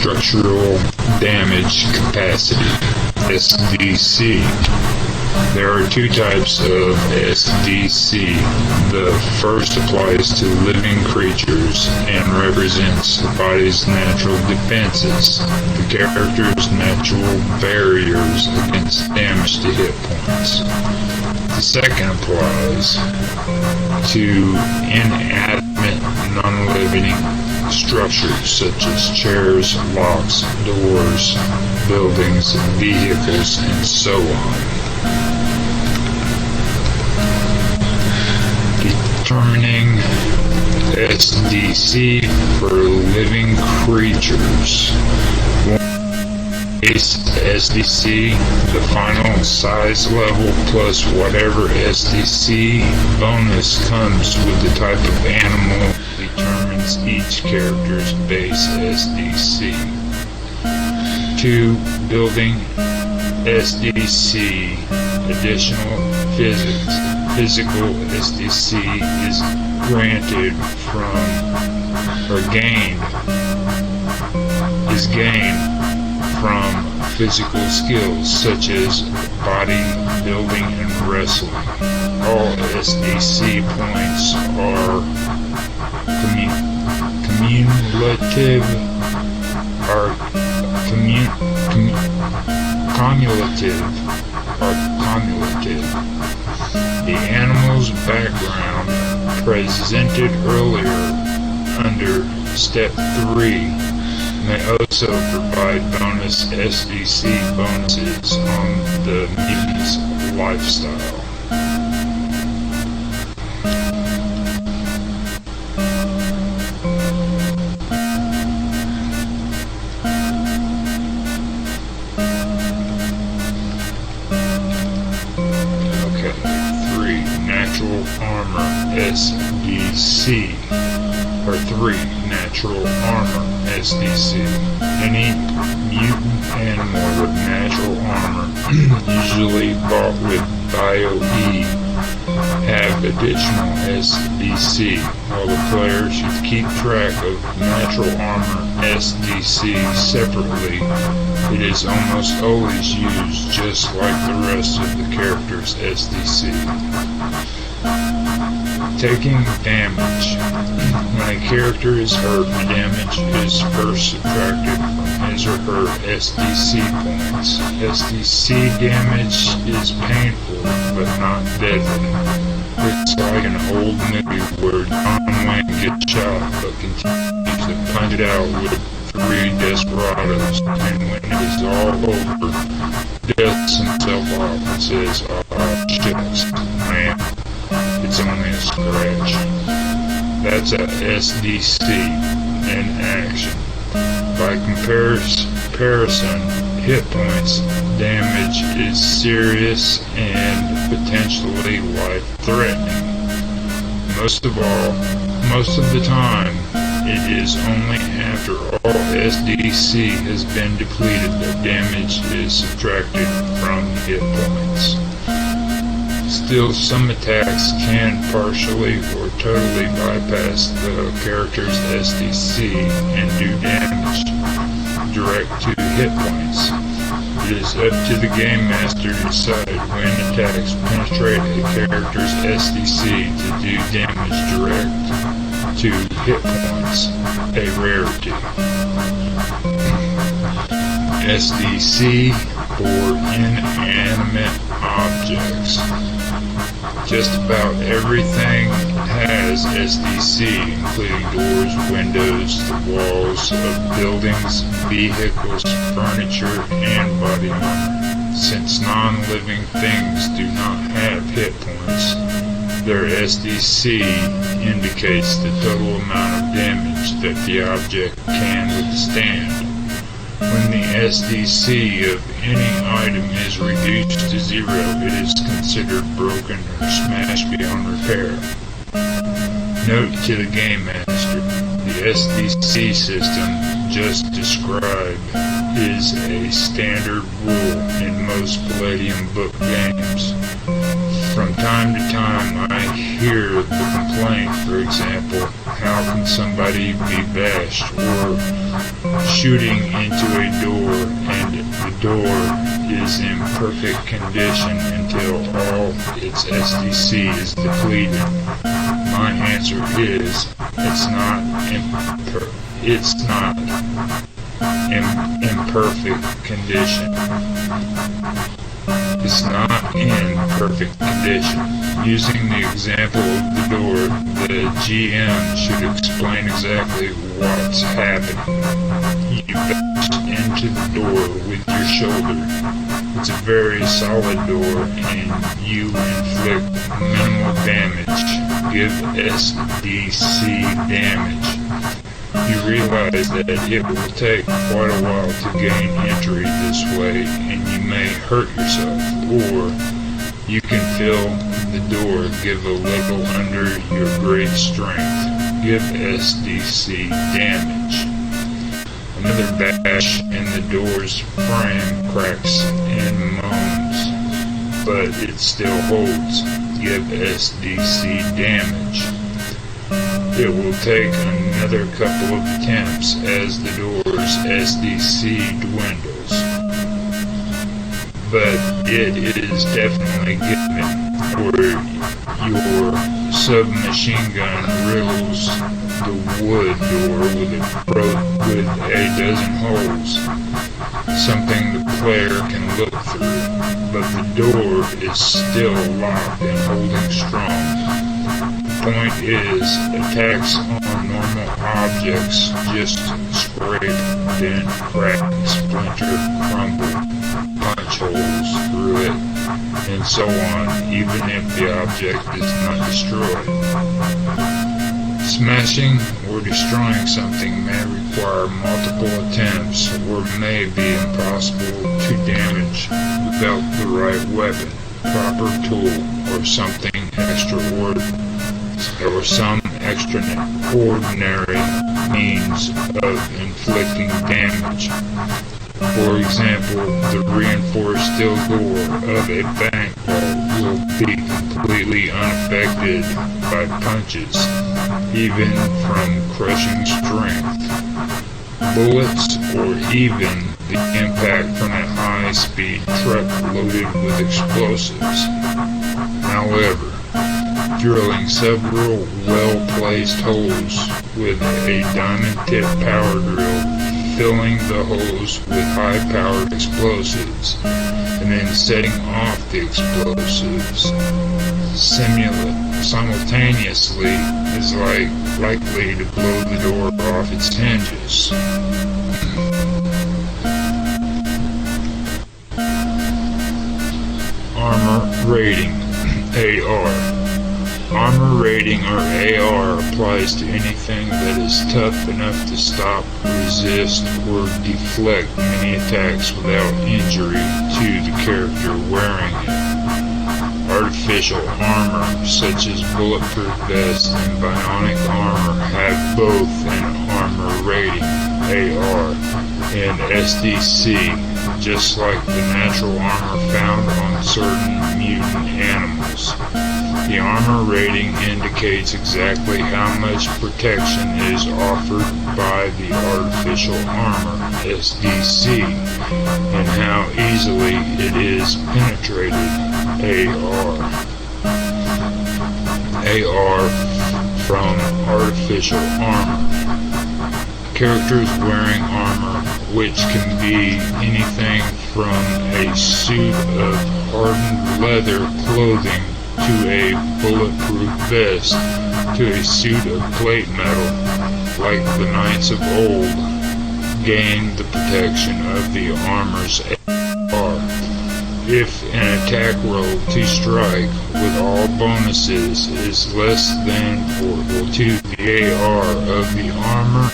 structural damage capacity, SDC. There are two types of SDC. The first applies to living creatures and represents the body's natural defenses, the character's natural barriers against damage to hit points. The second applies to inanimate, non-living structures such as chairs, locks, doors, buildings, vehicles, and so on. Determining SDC for living creatures. Base SDC, the final size level plus whatever SDC bonus comes with the type of animal determines each character's base SDC. 2. Building SDC, additional physical SDC is granted gained from physical skills such as body building and wrestling. All SDC points are cumulative. The animal's background presented earlier under Step 3 may also provide bonus SDC bonuses on the mute's lifestyle. Okay, 3. Natural armor SDC, or 3. Natural armor SDC. Any mutant animal with natural armor, usually bought with Bio-E, have additional SDC. While the player should keep track of natural armor SDC separately, it is almost always used just like the rest of the character's SDC. Taking damage. When a character is hurt, the damage is first subtracted from his or her SDC points. SDC damage is painful, but not deadly. It's like an old movie where John Wayne gets shot, but continues to punch it out with 3 desperados, and when it is all over, dusts himself off and says, "Oh, shucks, man. It's only a scratch." That's a SDC in action. By comparison, hit points damage is serious and potentially life-threatening. Most of the time, it is only after all SDC has been depleted that damage is subtracted from hit points. Still, some attacks can partially or totally bypass the character's SDC and do damage direct to hit points. It is up to the game master to decide when attacks penetrate a character's SDC to do damage direct to hit points, a rarity. SDC for inanimate objects. Just about everything has SDC, including doors, windows, the walls of buildings, vehicles, furniture, and body armor. Since non-living things do not have hit points, their SDC indicates the total amount of damage that the object can withstand. When the SDC of any item is reduced to 0, it is considered broken or smashed beyond repair. Note to the Game Master, the SDC system just described is a standard rule in most Palladium book games. From time to time I hear the complaint, for example, how can somebody be bashed or shooting into a door and the door is in perfect condition until all its SDC is depleted? My answer is it's not in imperfect condition. It's not in perfect condition. Using the example of the door, the GM should explain exactly what's happening. You bash into the door with your shoulder. It's a very solid door and you inflict minimal damage. Give SDC damage. You realize that it will take quite a while to gain entry this way and you may hurt yourself, or you can fill the door, give a little under your great strength. Give SDC damage. Another bash and the door's frame cracks and moans, but it still holds. Give SDC damage. It will take another couple of attempts as the door's SDC dwindles, but it is definitely given, or your submachine gun riddles the wood door with a dozen holes, something the player can look through, but the door is still locked and holding strong. Point is, attacks on normal objects just scrape, dent, crack, splinter, crumble, punch holes through it, and so on, even if the object is not destroyed. Smashing or destroying something may require multiple attempts or may be impossible to damage without the right weapon, proper tool, or something extraordinary. Or some extraordinary means of inflicting damage. For example, the reinforced steel door of a bank vault will be completely unaffected by punches, even from crushing strength, bullets, or even the impact from a high-speed truck loaded with explosives. However, drilling several well-placed holes with a diamond-tip power drill, filling the holes with high-powered explosives, and then setting off the explosives simultaneously is likely to blow the door off its hinges. Armor rating, AR. Armor rating, or AR, applies to anything that is tough enough to stop, resist, or deflect many attacks without injury to the character wearing it. Artificial armor, such as bulletproof vests and bionic armor, have both an armor rating, AR, and SDC, just like the natural armor found on certain mutant animals. The armor rating indicates exactly how much protection is offered by the artificial armor, SDC, and how easily it is penetrated, AR from artificial armor. Characters wearing armor, which can be anything from a suit of hardened leather clothing to a bulletproof vest to a suit of plate metal, like the knights of old, gain the protection of the armor's AR. If an attack roll to strike with all bonuses is less than equal to the AR of the armor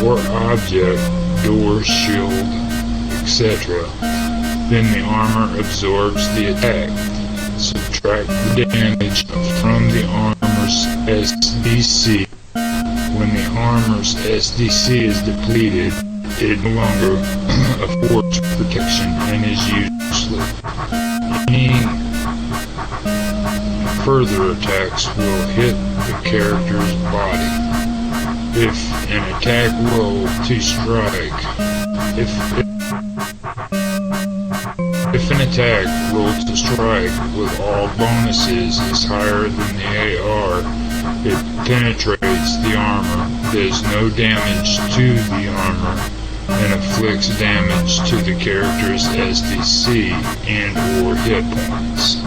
or object, door, shield, etc., then the armor absorbs the attack. Subtract the damage from the armor's SDC. When the armor's SDC is depleted, it no longer affords protection and is useless. Any further attacks will hit the character's body. If an attack roll to strike, if an attack roll to strike with all bonuses is higher than the AR, it penetrates the armor, does no damage to the armor, and inflicts damage to the character's SDC and or hit points.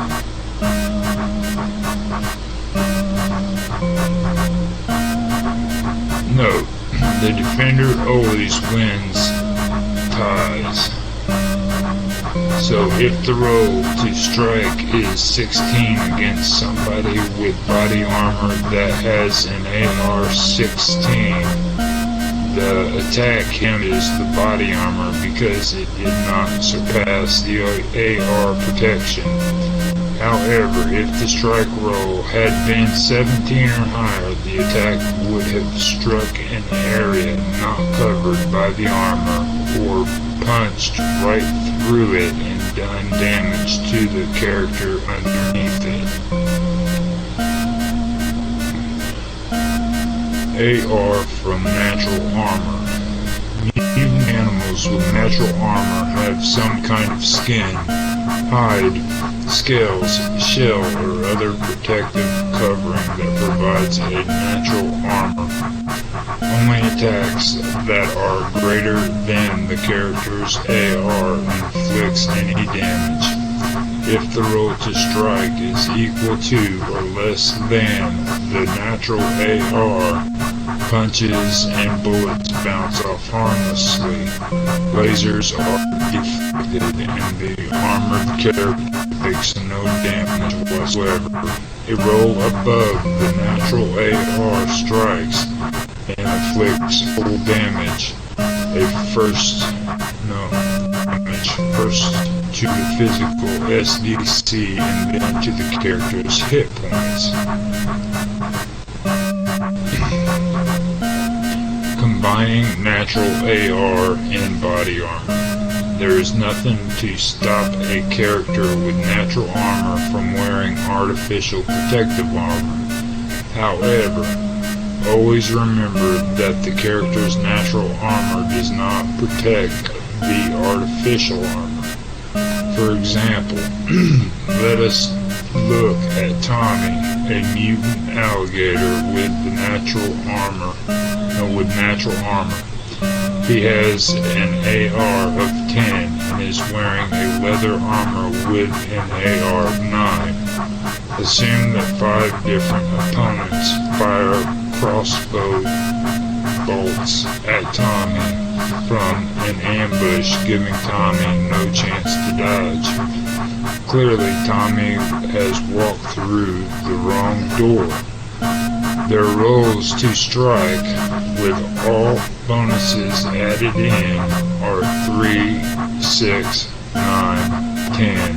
Note, the defender always wins ties. So if the roll to strike is 16 against somebody with body armor that has an AR-16, the attack counters the body armor because it did not surpass the AR protection. However, if the strike roll had been 17 or higher, the attack would have struck an area not covered by the armor or punched right through it and done damage to the character underneath it. AR from natural armor. Mutant animals with natural armor have some kind of skin, hide, scales, shell, or other protective covering that provides a natural armor. Only attacks that are greater than the character's AR inflicts any damage. If the roll to strike is equal to or less than the natural AR, punches and bullets bounce off harmlessly. Lasers are deflected and the armored character takes no damage whatsoever. A roll above the natural AR strikes and inflicts full damage. First to the physical SDC and then to the character's hit points. Combining natural AR and body armor. There is nothing to stop a character with natural armor from wearing artificial protective armor. However, always remember that the character's natural armor does not protect the artificial armor. For example, let us look at Tommy, a mutant alligator with natural armor. He has an AR of 10 and is wearing a leather armor with an AR of 9. Assume that 5 different opponents fire crossbow bolts at Tommy from an ambush, giving Tommy no chance to dodge. Clearly, Tommy has walked through the wrong door. Their rolls to strike, with all bonuses added in, are 3, 6, 9, 10,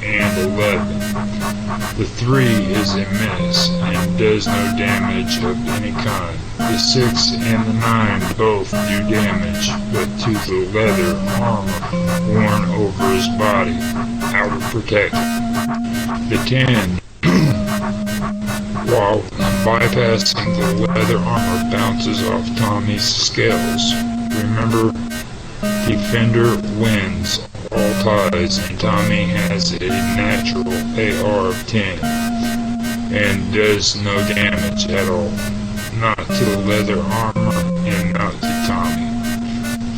and 11. The 3 is a miss and does no damage of any kind. The 6 and the 9 both do damage, but to the leather armor worn over his body, out of protection. The 10, while bypassing the leather armor, bounces off Tommy's scales. Remember, defender wins all ties, and Tommy has a natural AR of 10 and does no damage at all. Not to the leather armor and not to Tommy.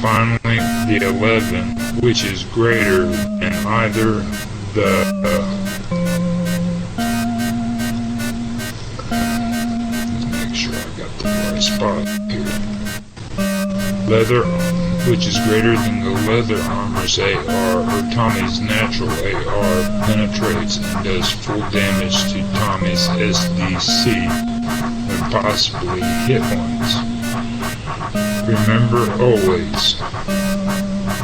Finally, the 11, which is greater than either the spot here. Leather, which is greater than the leather armor's AR or Tommy's natural AR, penetrates and does full damage to Tommy's SDC and possibly hit points. Remember always,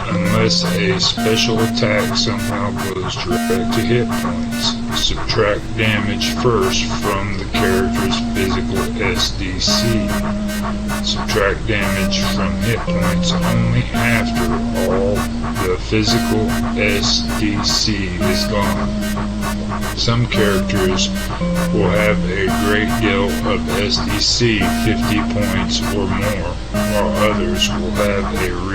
unless a special attack somehow goes direct to hit points, subtract damage first from the character's physical SDC. Subtract damage from hit points only after all the physical SDC is gone. Some characters will have a great deal of SDC, 50 points or more, while others will have a